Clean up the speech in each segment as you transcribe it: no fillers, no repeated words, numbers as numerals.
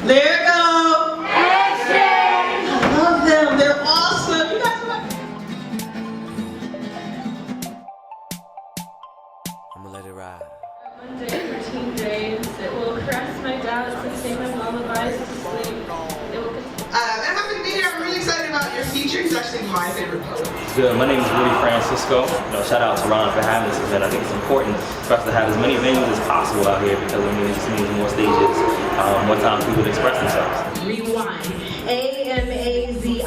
Lyrical! Exchange! I love them, they're awesome! You guys are I'ma let it ride. One day for teen days, it will caress my doubts and sing my lullabies to sleep. It will I'm happy to be here. I'm really excited about your feature. He's actually my favorite poet. It's good. My name is Rudy Francisco. Shout out to Ron for having this event. I think it's important for us to have as many venues as possible out here because it just means more stages, more time for people to express themselves. Rewind. AMAZING,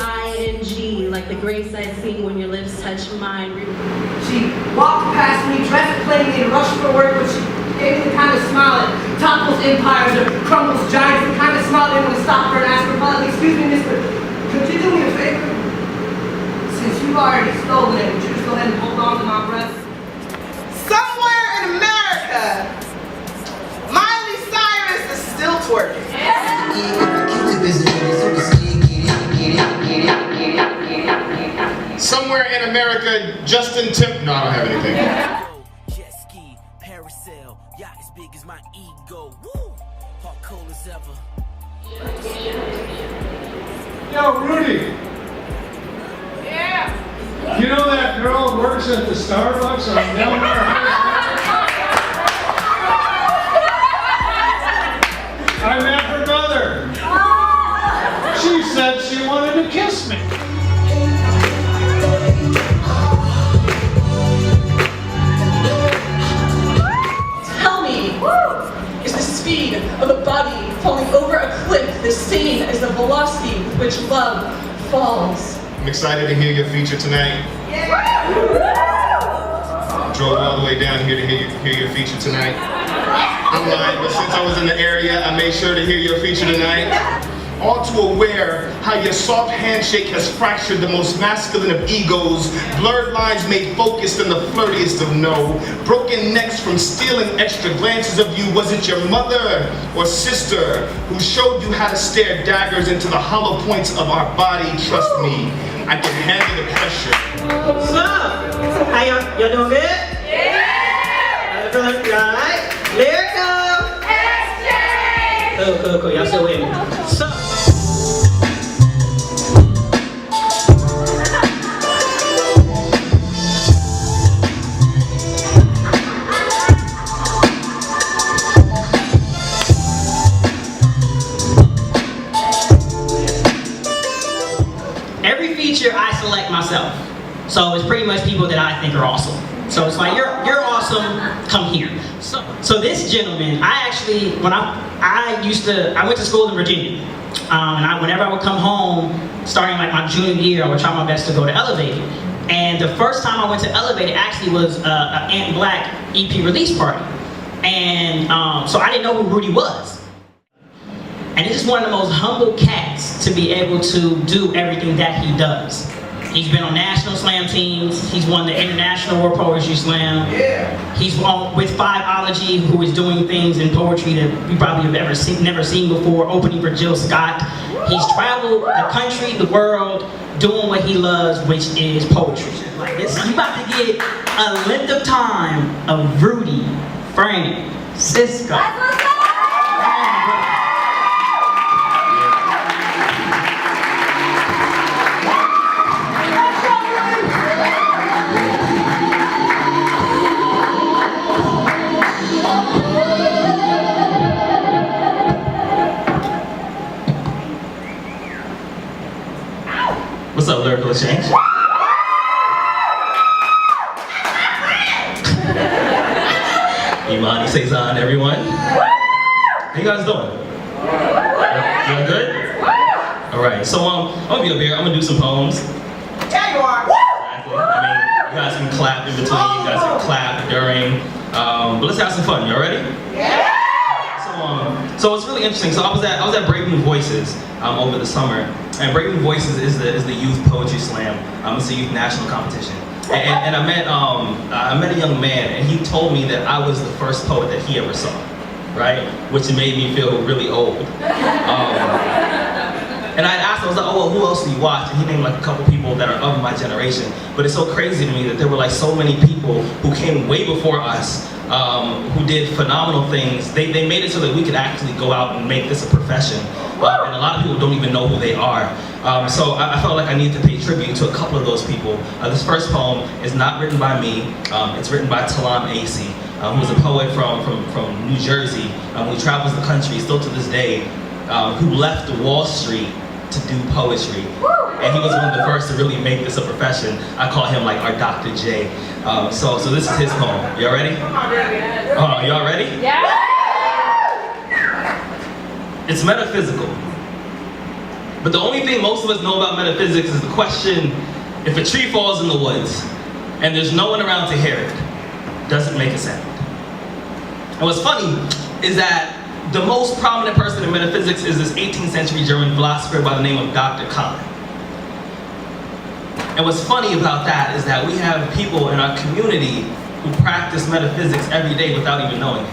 like the grace I sing when your lips touch mine. She walked past me, dressed plainly, and rushed for work, but she gave me the kind of smile that topples empires or crumbles giants, the kind of smile they want to stop her and ask her politely, excuse me, mister, could you do me a favor? Since you've already stolen it, would you just go ahead and hold on to my breath? Somewhere in America, Miley Cyrus is still twerking. Somewhere in America, Justin Timberlake. No, I don't have anything. Jet ski, parasail, yacht as big as my ego. Woo! Hot cold as ever. Yo, Rudy. Yeah. You know that girl who works at the Starbucks on Delmar I met her mother. She said she wanted to kiss me. Tell me, is the speed of a body falling over a cliff the same as the velocity with which love falls? I'm excited to hear your feature tonight. Drove all the way down here to hear your feature tonight. I'm lying, but since I was in the area, I made sure to hear your feature tonight. All too aware how your soft handshake has fractured the most masculine of egos, blurred lines made focused in the flirtiest of no, broken necks from stealing extra glances of you. Was it your mother or sister who showed you how to stare daggers into the hollow points of our body? Trust me, I can handle the pressure. What's up? How y'all doing good? Yeah! Y'all alright? Lyrical! Exchange! Cool. Y'all still with me. So, every feature I select myself. So it's pretty much people that I think are awesome. So it's like, you're awesome, come here. So this gentleman, I went to school in Virginia. And whenever I would come home, starting like my junior year, I would try my best to go to Elevated. And the first time I went to Elevated actually was an Ant Black EP release party. And so I didn't know who Rudy was. And he's just one of the most humble cats to be able to do everything that he does. He's been on national slam teams. He's won the International World Poetry Slam. Yeah. He's with 5ology, who is doing things in poetry that we probably have never seen before, opening for Jill Scott. He's traveled the country, the world, doing what he loves, which is poetry. Like this, you about to get a length of time of Rudy Francisco. What's up, Lyrical Exchange? Imani, Cezanne, everyone. How you guys doing? Doing good? Alright, so I'm gonna be up here, I'm gonna do some poems. Yeah, you are. Exactly. I mean, you guys can clap in between, you guys can clap during, but let's have some fun, y'all ready? Yeah! So it's really interesting. So I was at Breaking Voices over the summer, and Breaking Voices is the youth poetry slam. It's a youth national competition, and I met a young man, and he told me that I was the first poet that he ever saw, right? Which made me feel really old. And I asked him, I was like, oh, well, who else do you watch? And he named like a couple people that are of my generation. But it's so crazy to me that there were like so many people who came way before us, who did phenomenal things. They made it so that we could actually go out and make this a profession. And a lot of people don't even know who they are. So I felt like I needed to pay tribute to a couple of those people. This first poem is not written by me. It's written by Talam Acey, who is a poet from New Jersey, who travels the country still to this day, who left Wall Street to do poetry. And he was one of the first to really make this a profession. I call him like our Dr. J. So this is his poem. Y'all ready? Y'all ready? Yeah. It's metaphysical. But the only thing most of us know about metaphysics is the question, if a tree falls in the woods and there's no one around to hear it, does it make a sound? And what's funny is that the most prominent person in metaphysics is this 18th century German philosopher by the name of Dr. Kahn. And what's funny about that is that we have people in our community who practice metaphysics every day without even knowing it.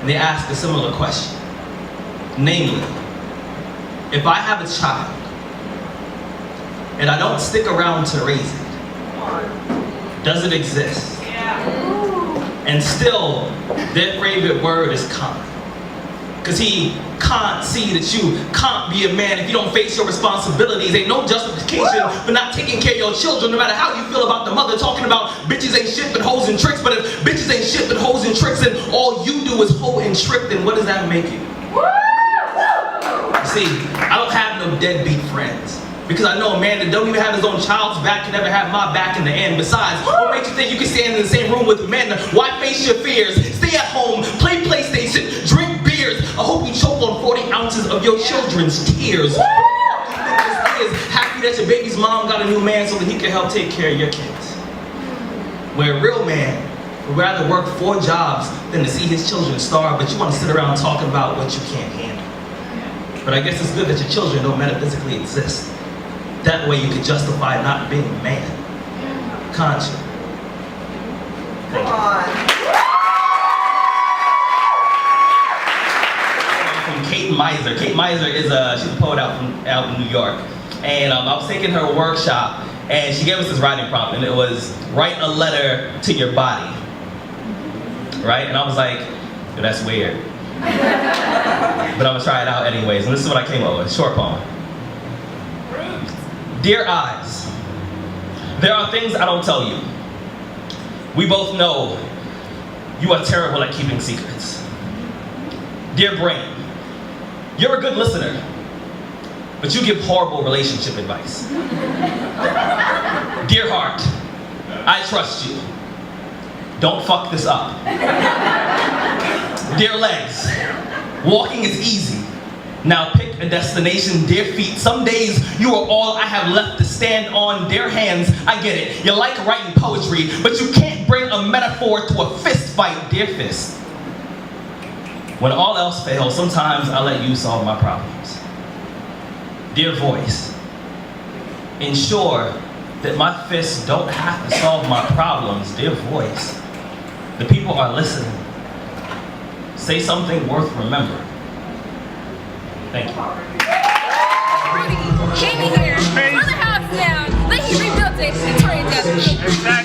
And they ask a similar question. Namely, if I have a child and I don't stick around to raise it, does it exist? And still, their favorite word is can't. Because he can't see that you can't be a man if you don't face your responsibilities. Ain't no justification for not taking care of your children, no matter how you feel about the mother talking about bitches ain't shit but hoes and tricks. But if bitches ain't shit but hoes and tricks and all you do is hoe and trick, then what does that make you? See, I don't have no deadbeat friends. Because I know a man that don't even have his own child's back can never have my back in the end. Besides, what makes you think you can stand in the same room with men? Why face your fears? Stay at home, play PlayStation, drink beers. I hope you choke on 40 ounces of your children's tears. Is happy that your baby's mom got a new man so that he can help take care of your kids. Where a real man would rather work 4 jobs than to see his children starve, but you want to sit around talking about what you can't handle. But I guess it's good that your children don't metaphysically exist. That way you can justify not being a man. Can't you? Thank you. From Kate Miser. Kate Miser is she's a poet out in New York. And I was taking her workshop and she gave us this writing prompt and it was write a letter to your body. Right? And I was like, yo, that's weird. But I'm gonna try it out anyways. And this is what I came up with, short poem. Dear eyes, there are things I don't tell you. We both know you are terrible at keeping secrets. Dear brain, you're a good listener, but you give horrible relationship advice. Dear heart, I trust you. Don't fuck this up. Dear legs, walking is easy. Now pick a destination, dear feet. Some days you are all I have left to stand on. Dear hands, I get it. You like writing poetry, but you can't bring a metaphor to a fist fight, dear fist. When all else fails, sometimes I let you solve my problems. Dear voice, ensure that my fists don't have to solve my problems, dear voice. The people are listening. Say something worth remembering. Thank you. Rudy, Jamie here. We're the house now. Like he rebuilt it and tore it down.